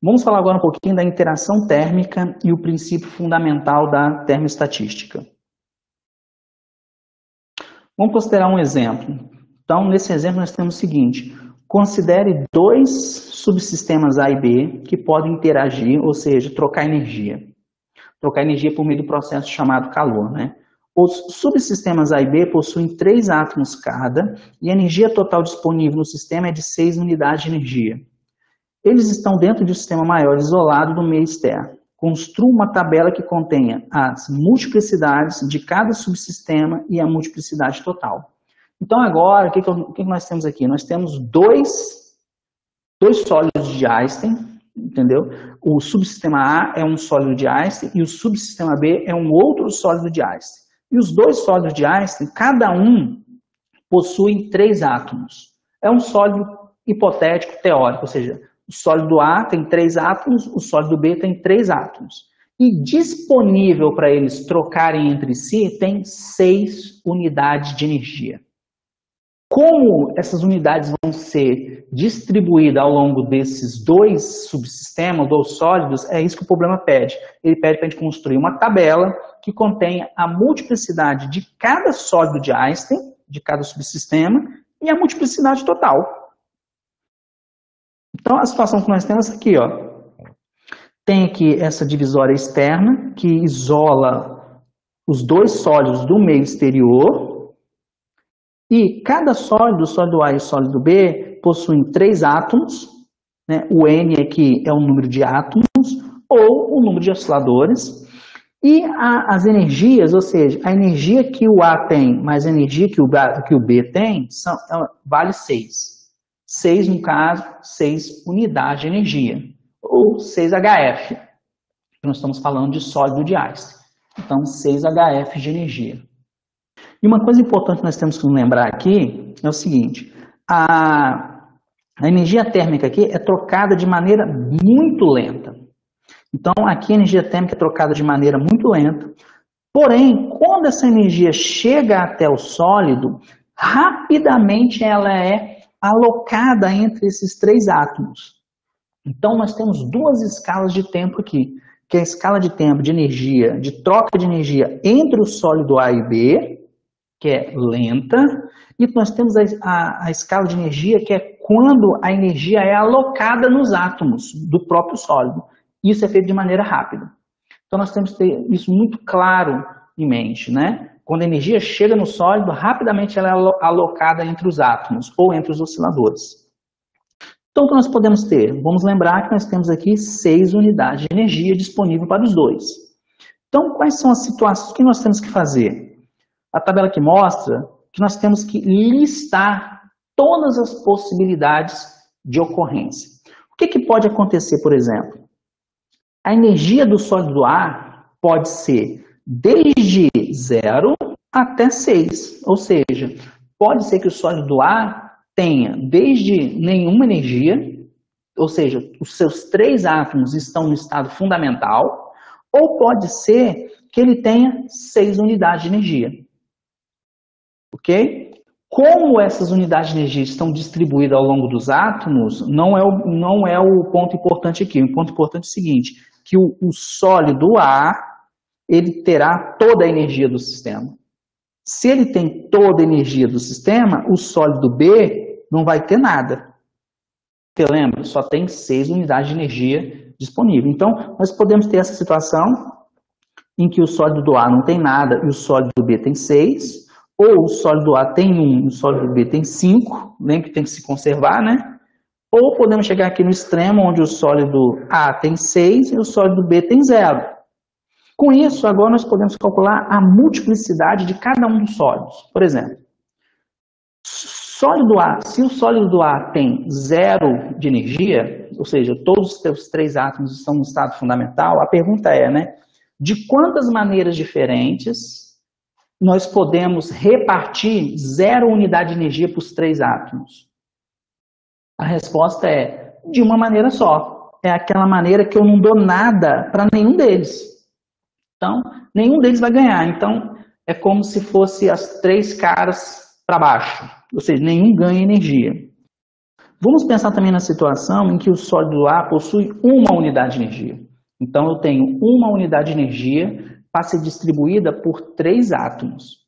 Vamos falar agora um pouquinho da interação térmica e o princípio fundamental da termoestatística. Vamos considerar um exemplo. Então, nesse exemplo nós temos o seguinte: considere dois subsistemas A e B que podem interagir, ou seja, trocar energia. Trocar energia por meio do processo chamado calor, né? Os subsistemas A e B possuem 3 átomos cada e a energia total disponível no sistema é de 6 unidades de energia. Eles estão dentro de um sistema maior isolado do meio externo. Construa uma tabela que contenha as multiplicidades de cada subsistema e a multiplicidade total. Então agora, o que nós temos aqui? Nós temos dois sólidos de Einstein, entendeu? O subsistema A é um sólido de Einstein e o subsistema B é um outro sólido de Einstein. E os dois sólidos de Einstein, cada um possui 3 átomos. É um sólido hipotético teórico, ou seja, o sólido A tem 3 átomos, o sólido B tem 3 átomos. E disponível para eles trocarem entre si tem 6 unidades de energia. Como essas unidades vão ser distribuídas ao longo desses dois subsistemas, dois sólidos, é isso que o problema pede. Ele pede para a gente construir uma tabela que contenha a multiplicidade de cada sólido de Einstein, de cada subsistema, e a multiplicidade total. Então, a situação que nós temos aqui, ó, tem aqui essa divisória externa, que isola os dois sólidos do meio exterior, e cada sólido, o sólido A e o sólido B, possuem 3 átomos, né? O N aqui é o número de átomos, ou o número de osciladores, e as energias, ou seja, a energia que o A tem, mais a energia que o B tem, vale 6. 6, no caso, 6 unidades de energia, ou 6 HF. Nós estamos falando de sólido de Einstein. Então, 6 HF de energia. E uma coisa importante que nós temos que lembrar aqui é o seguinte: a energia térmica aqui é trocada de maneira muito lenta. Então, aqui a energia térmica é trocada de maneira muito lenta. Porém, quando essa energia chega até o sólido, rapidamente ela é alocada entre esses 3 átomos. Então, nós temos 2 escalas de tempo aqui, que é a escala de tempo de energia, de troca de energia entre o sólido A e B, que é lenta, e nós temos a escala de energia, que é quando a energia é alocada nos átomos do próprio sólido. Isso é feito de maneira rápida. Então, nós temos que ter isso muito claro em mente, né? Quando a energia chega no sólido, rapidamente ela é alocada entre os átomos ou entre os osciladores. Então, o que nós podemos ter? Vamos lembrar que nós temos aqui 6 unidades de energia disponível para os dois. Então, quais são as situações que nós temos que fazer? A tabela aqui mostra que nós temos que listar todas as possibilidades de ocorrência. O que pode acontecer, por exemplo? A energia do sólido A pode ser desde 0 até 6, ou seja, pode ser que o sólido A tenha desde nenhuma energia, ou seja, os seus 3 átomos estão no estado fundamental, ou pode ser que ele tenha 6 unidades de energia. Ok? Como essas unidades de energia estão distribuídas ao longo dos átomos, não é o ponto importante aqui. O ponto importante é o seguinte, que o sólido A, ele terá toda a energia do sistema. Se ele tem toda a energia do sistema, o sólido B não vai ter nada. Você lembra? Só tem 6 unidades de energia disponível. Então, nós podemos ter essa situação em que o sólido A não tem nada e o sólido B tem 6, ou o sólido A tem 1 e o sólido B tem 5, nem que tem que se conservar, né? Ou podemos chegar aqui no extremo, onde o sólido A tem 6 e o sólido B tem 0. Com isso, agora nós podemos calcular a multiplicidade de cada um dos sólidos. Por exemplo, sólido A, se o sólido A tem 0 de energia, ou seja, todos os seus 3 átomos estão no estado fundamental, a pergunta é, né, de quantas maneiras diferentes nós podemos repartir 0 unidade de energia para os 3 átomos? A resposta é de uma maneira só. É aquela maneira que eu não dou nada para nenhum deles. Então, nenhum deles vai ganhar. Então, é como se fosse as 3 caras para baixo. Ou seja, nenhum ganha energia. Vamos pensar também na situação em que o sólido A possui uma unidade de energia. Então, eu tenho uma unidade de energia para ser distribuída por 3 átomos.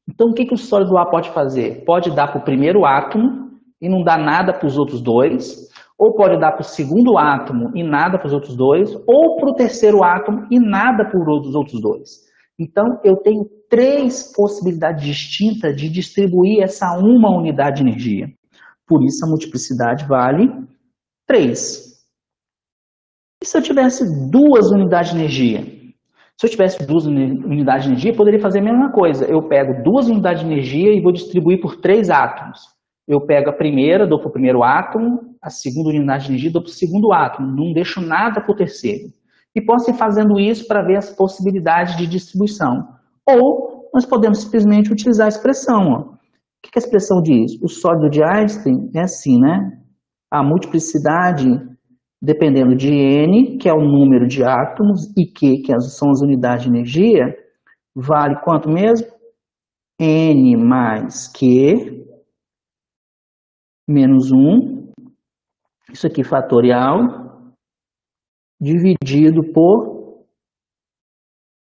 Então, o que o sólido A pode fazer? Pode dar para o primeiro átomo e não dar nada para os outros 2, ou pode dar para o segundo átomo e nada para os outros 2, ou para o terceiro átomo e nada para os outros 2. Então, eu tenho 3 possibilidades distintas de distribuir essa uma unidade de energia. Por isso, a multiplicidade vale 3. E se eu tivesse 2 unidades de energia? Se eu tivesse 2 unidades de energia, eu poderia fazer a mesma coisa. Eu pego 2 unidades de energia e vou distribuir por 3 átomos. Eu pego a primeira, dou para o primeiro átomo, a segunda unidade de energia dou para o segundo átomo. Não deixo nada para o terceiro. E posso ir fazendo isso para ver as possibilidades de distribuição. Ou nós podemos simplesmente utilizar a expressão. Ó. O que a expressão diz? O sólido de Einstein é assim, né? A multiplicidade, dependendo de N, que é o número de átomos, e Q, que são as unidades de energia, vale quanto mesmo? N mais Q menos 1, isso aqui fatorial, dividido por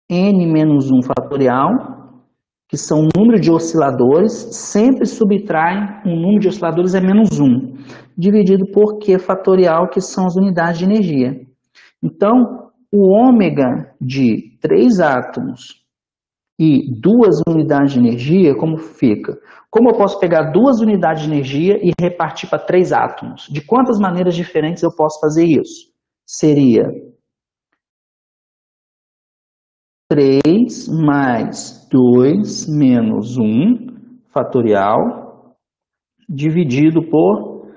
N menos 1 fatorial, que são o número de osciladores, sempre subtraem um número de osciladores é menos 1, dividido por Q fatorial, que são as unidades de energia. Então, o ômega de 3 átomos e 2 unidades de energia, como fica? Como eu posso pegar 2 unidades de energia e repartir para 3 átomos? De quantas maneiras diferentes eu posso fazer isso? Seria 3 mais 2 menos 1 fatorial, dividido por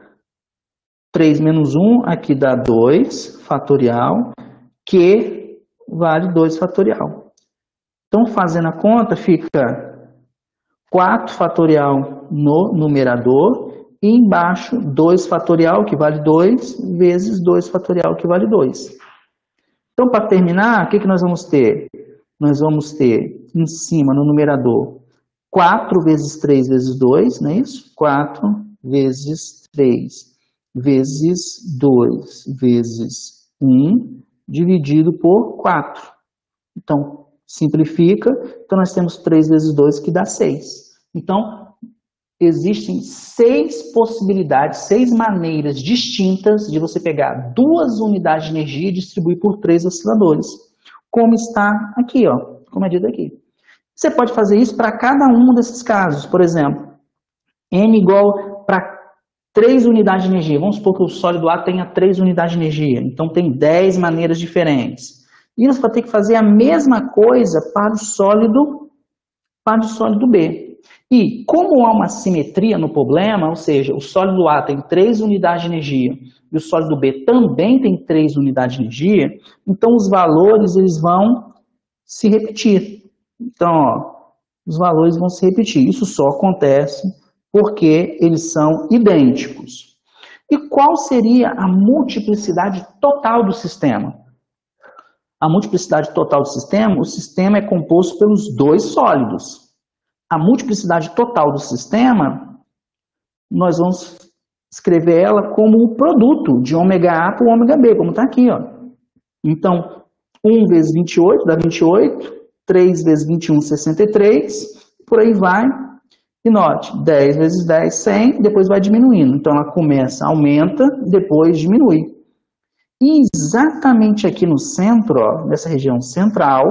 3 menos 1, aqui dá 2 fatorial, que vale 2 fatorial. Então, fazendo a conta, fica 4 fatorial no numerador e embaixo 2 fatorial, que vale 2, vezes 2 fatorial, que vale 2. Então, para terminar, o que nós vamos ter? Nós vamos ter em cima, no numerador, 4 vezes 3 vezes 2, não é isso? 4 vezes 3 vezes 2 vezes 1, dividido por 4. Então, simplifica. Então, nós temos 3 vezes 2, que dá 6. Então, existem 6 possibilidades, 6 maneiras distintas de você pegar 2 unidades de energia e distribuir por 3 osciladores. Como está aqui, ó, como é dito aqui. Você pode fazer isso para cada um desses casos. Por exemplo, N igual para 3 unidades de energia. Vamos supor que o sólido A tenha 3 unidades de energia. Então, tem 10 maneiras diferentes. E você vai ter que fazer a mesma coisa para o sólido B. E como há uma simetria no problema, ou seja, o sólido A tem 3 unidades de energia e o sólido B também tem 3 unidades de energia, então os valores eles vão se repetir. Então, ó, os valores vão se repetir. Isso só acontece porque eles são idênticos. E qual seria a multiplicidade total do sistema? A multiplicidade total do sistema, o sistema é composto pelos 2 sólidos. A multiplicidade total do sistema, nós vamos escrever ela como o produto de ômega A para o ômega B, como está aqui, ó. Então, 1 vezes 28 dá 28, 3 vezes 21, 63, por aí vai. E note, 10 vezes 10, 100, depois vai diminuindo. Então, ela começa, aumenta, depois diminui. E exatamente aqui no centro, ó, nessa região central,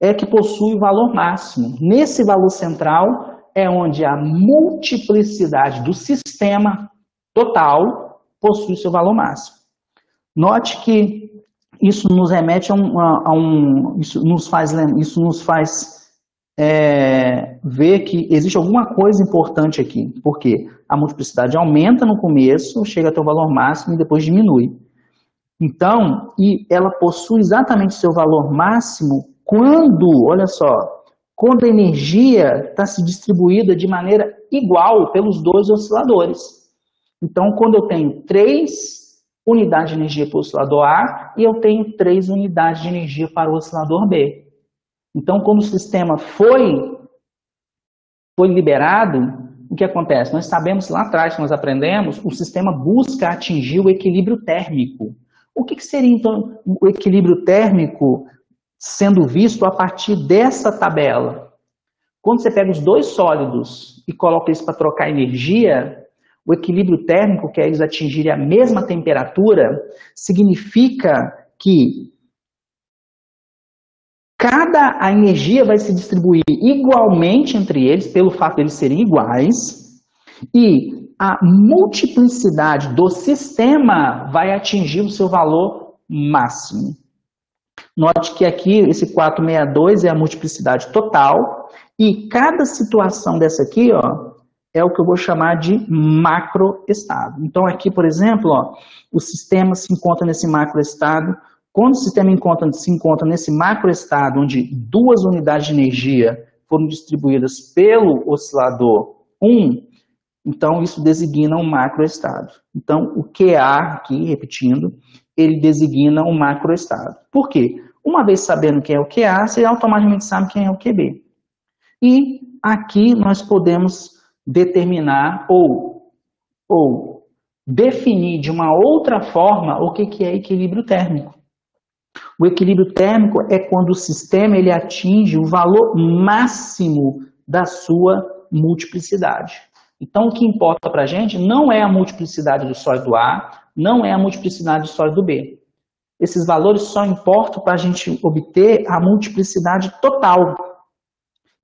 é que possui o valor máximo. Nesse valor central é onde a multiplicidade do sistema total possui seu valor máximo. Note que isso nos remete isso nos faz ver que existe alguma coisa importante aqui, porque a multiplicidade aumenta no começo, chega até o valor máximo e depois diminui. Então, e ela possui exatamente seu valor máximo quando, olha só, quando a energia está se distribuída de maneira igual pelos 2 osciladores. Então, quando eu tenho 3 unidades de energia para o oscilador A e eu tenho 3 unidades de energia para o oscilador B. Então, quando o sistema foi liberado, o que acontece? Nós sabemos lá atrás, que nós aprendemos, o sistema busca atingir o equilíbrio térmico. O que seria, então, o equilíbrio térmico sendo visto a partir dessa tabela? Quando você pega os dois sólidos e coloca eles para trocar energia, o equilíbrio térmico, que é eles atingirem a mesma temperatura, significa que a energia vai se distribuir igualmente entre eles, pelo fato de eles serem iguais, e a multiplicidade do sistema vai atingir o seu valor máximo. Note que aqui esse 462 é a multiplicidade total, e cada situação dessa aqui, ó, é o que eu vou chamar de macroestado. Então aqui, por exemplo, ó, o sistema se encontra nesse macroestado. Quando o sistema se encontra nesse macroestado, onde 2 unidades de energia foram distribuídas pelo oscilador 1, então isso designa um macroestado. Então o QA, aqui, repetindo, ele designa um macroestado. Por quê? Uma vez sabendo quem é o QA, você automaticamente sabe quem é o QB. E aqui nós podemos determinar ou definir de uma outra forma o que é equilíbrio térmico. O equilíbrio térmico é quando o sistema ele atinge o valor máximo da sua multiplicidade. Então, o que importa para a gente não é a multiplicidade do sólido A, não é a multiplicidade do sólido B. Esses valores só importam para a gente obter a multiplicidade total.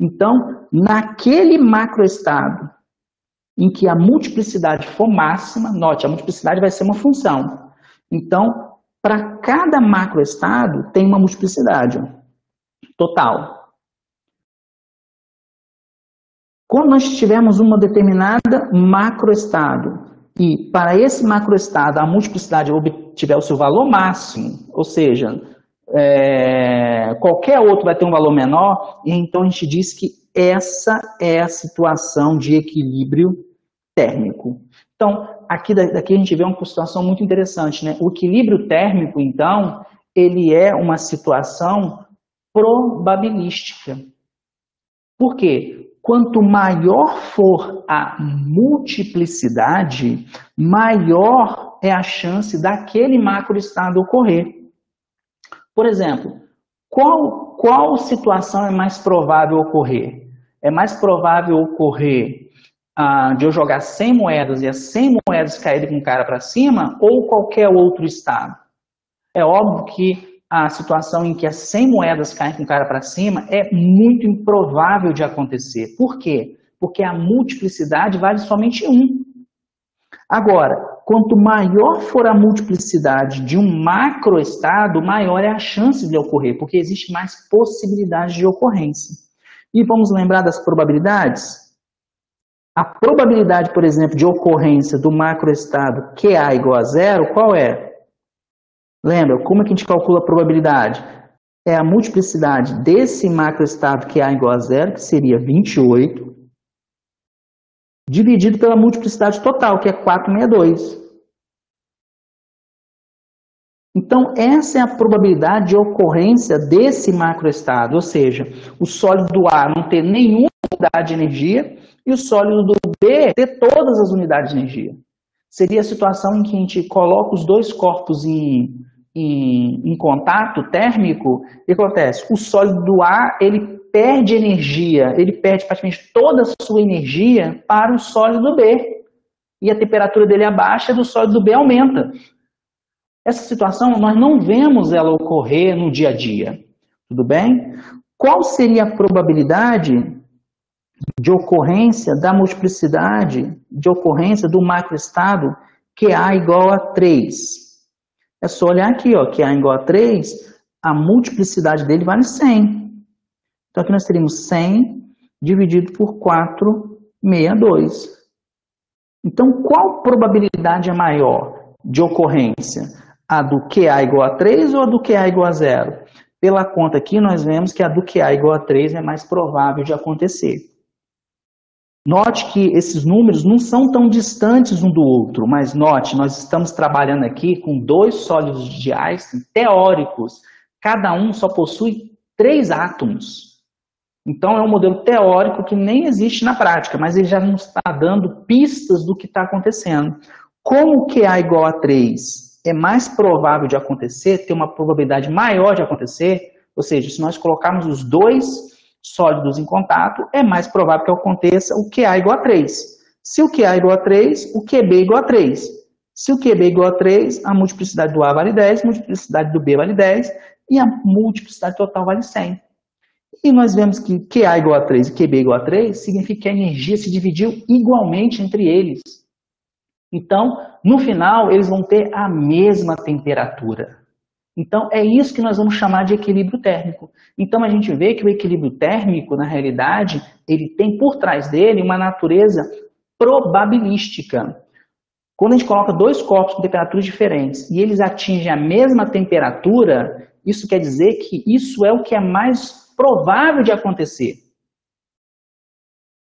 Então, naquele macroestado em que a multiplicidade for máxima, note, a multiplicidade vai ser uma função. Então, para cada macroestado tem uma multiplicidade total. Quando nós tivermos uma determinada macroestado e para esse macroestado a multiplicidade obtiver o seu valor máximo, ou seja, qualquer outro vai ter um valor menor, e então a gente diz que essa é a situação de equilíbrio térmico. Então, aqui a gente vê uma situação muito interessante, né? O equilíbrio térmico, então, ele é uma situação probabilística. Por quê? Quanto maior for a multiplicidade, maior é a chance daquele macroestado ocorrer. Por exemplo, qual situação é mais provável ocorrer? É mais provável ocorrer de eu jogar 100 moedas e as 100 moedas caírem com o cara para cima ou qualquer outro estado? É óbvio que a situação em que as 100 moedas caem com o cara para cima é muito improvável de acontecer. Por quê? Porque a multiplicidade vale somente 1. Agora, quanto maior for a multiplicidade de um macroestado, maior é a chance de ocorrer, porque existe mais possibilidade de ocorrência. E vamos lembrar das probabilidades? A probabilidade, por exemplo, de ocorrência do macroestado QA igual a 0, qual é? Lembra, como é que a gente calcula a probabilidade? É a multiplicidade desse macroestado QA igual a 0, que seria 28, dividido pela multiplicidade total, que é 462. Então, essa é a probabilidade de ocorrência desse macroestado, ou seja, o sólido A não ter nenhuma unidade de energia e o sólido do B ter todas as unidades de energia. Seria a situação em que a gente coloca os dois corpos em contato térmico, e o que acontece? O sólido do A, ele perde energia, ele perde praticamente toda a sua energia para o sólido do B. E a temperatura dele abaixa e do sólido do B aumenta. Essa situação, nós não vemos ela ocorrer no dia a dia. Tudo bem? Qual seria a probabilidade de ocorrência da multiplicidade, de ocorrência do macroestado QA igual a 3? É só olhar aqui, ó, QA igual a 3, a multiplicidade dele vale 100. Então aqui nós teríamos 100 dividido por 462. Então qual probabilidade é maior de ocorrência? A do QA igual a 3 ou a do QA igual a 0? Pela conta aqui nós vemos que a do QA igual a 3 é mais provável de acontecer. Note que esses números não são tão distantes um do outro, mas note, nós estamos trabalhando aqui com dois sólidos de Einstein teóricos. Cada um só possui 3 átomos. Então é um modelo teórico que nem existe na prática, mas ele já nos está dando pistas do que está acontecendo. Como o QA igual a 3 é mais provável de acontecer, tem uma probabilidade maior de acontecer, ou seja, se nós colocarmos os dois sólidos em contato, é mais provável que aconteça o QA igual a 3. Se o QA igual a 3, o QB igual a 3. Se o QB igual a 3, a multiplicidade do A vale 10, a multiplicidade do B vale 10 e a multiplicidade total vale 100. E nós vemos que QA igual a 3 e QB igual a 3 significa que a energia se dividiu igualmente entre eles. Então, no final, eles vão ter a mesma temperatura. Então, é isso que nós vamos chamar de equilíbrio térmico. Então, a gente vê que o equilíbrio térmico, na realidade, ele tem por trás dele uma natureza probabilística. Quando a gente coloca dois corpos com temperaturas diferentes e eles atingem a mesma temperatura, isso quer dizer que isso é o que é mais provável de acontecer.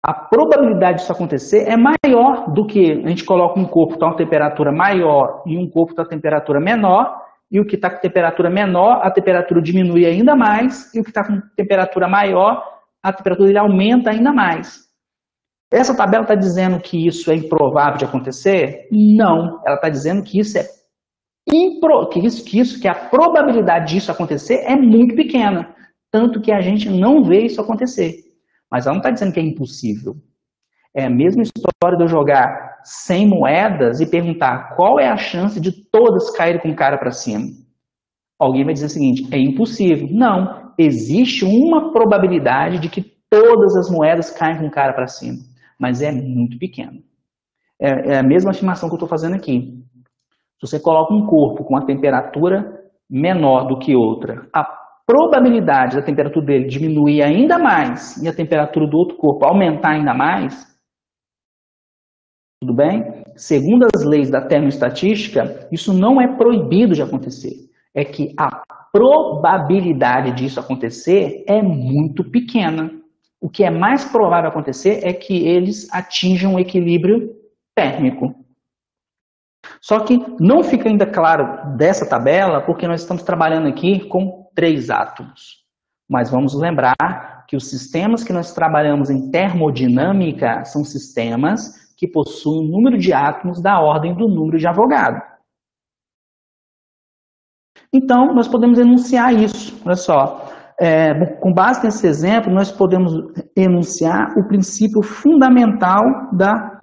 A probabilidade disso acontecer é maior do que a gente coloca um corpo que está com temperatura maior e um corpo que está com temperatura menor, e o que está com temperatura menor, a temperatura diminui ainda mais, e o que está com temperatura maior, a temperatura dele aumenta ainda mais. Essa tabela está dizendo que isso é improvável de acontecer? Não, ela está dizendo que isso é que a probabilidade disso acontecer é muito pequena, tanto que a gente não vê isso acontecer. Mas ela não está dizendo que é impossível. É a mesma história de eu jogar 100 moedas e perguntar qual é a chance de todas caírem com o cara para cima. Alguém vai dizer o seguinte, é impossível. Não, existe uma probabilidade de que todas as moedas caem com o cara para cima, mas é muito pequeno. É a mesma afirmação que eu estou fazendo aqui. Se você coloca um corpo com uma temperatura menor do que outra, a probabilidade da temperatura dele diminuir ainda mais e a temperatura do outro corpo aumentar ainda mais, tudo bem? Segundo as leis da termoestatística, isso não é proibido de acontecer. É que a probabilidade disso acontecer é muito pequena. O que é mais provável acontecer é que eles atinjam um equilíbrio térmico. Só que não fica ainda claro dessa tabela, porque nós estamos trabalhando aqui com 3 átomos. Mas vamos lembrar que os sistemas que nós trabalhamos em termodinâmica são sistemas que possuem um número de átomos da ordem do número de Avogadro. Então, nós podemos enunciar isso. Olha só, com base nesse exemplo, nós podemos enunciar o princípio fundamental da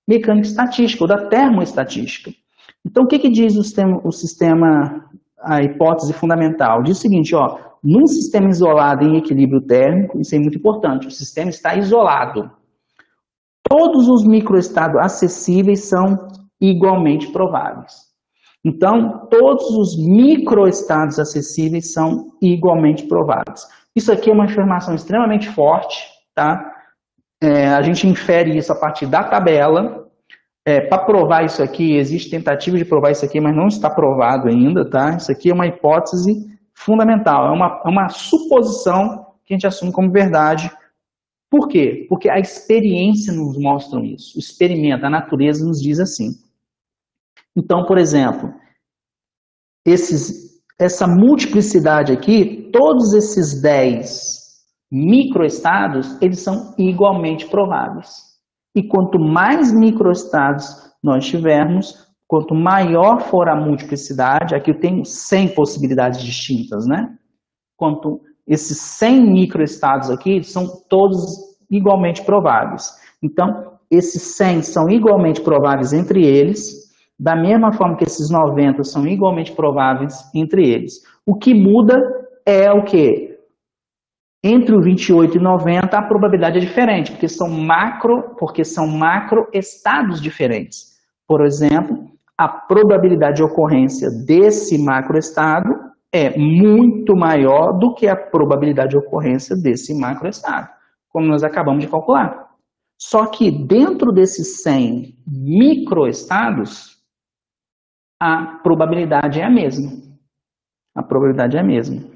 mecânica estatística, ou da termoestatística. Então, o que diz o sistema, a hipótese fundamental? Diz o seguinte, ó, num sistema isolado em equilíbrio térmico, isso é muito importante, o sistema está isolado. Todos os microestados acessíveis são igualmente prováveis. Então, todos os microestados acessíveis são igualmente prováveis. Isso aqui é uma informação extremamente forte, tá? A gente infere isso a partir da tabela. Para provar isso aqui, existe tentativa de provar isso aqui, mas não está provado ainda, tá? Isso aqui é uma hipótese fundamental, é uma suposição que a gente assume como verdade. Por quê? Porque a experiência nos mostra isso. O experimento, a natureza nos diz assim. Então, por exemplo, essa multiplicidade aqui, todos esses 10 microestados, eles são igualmente prováveis. E quanto mais microestados nós tivermos, quanto maior for a multiplicidade, aqui eu tenho 100 possibilidades distintas, né? Quanto esses 100 microestados aqui são todos igualmente prováveis. Então, esses 100 são igualmente prováveis entre eles, da mesma forma que esses 90 são igualmente prováveis entre eles. O que muda é o quê? Entre o 28 e 90, a probabilidade é diferente, porque são macroestados diferentes. Por exemplo, a probabilidade de ocorrência desse macroestado é muito maior do que a probabilidade de ocorrência desse macroestado, como nós acabamos de calcular. Só que dentro desses 100 microestados, a probabilidade é a mesma. A probabilidade é a mesma.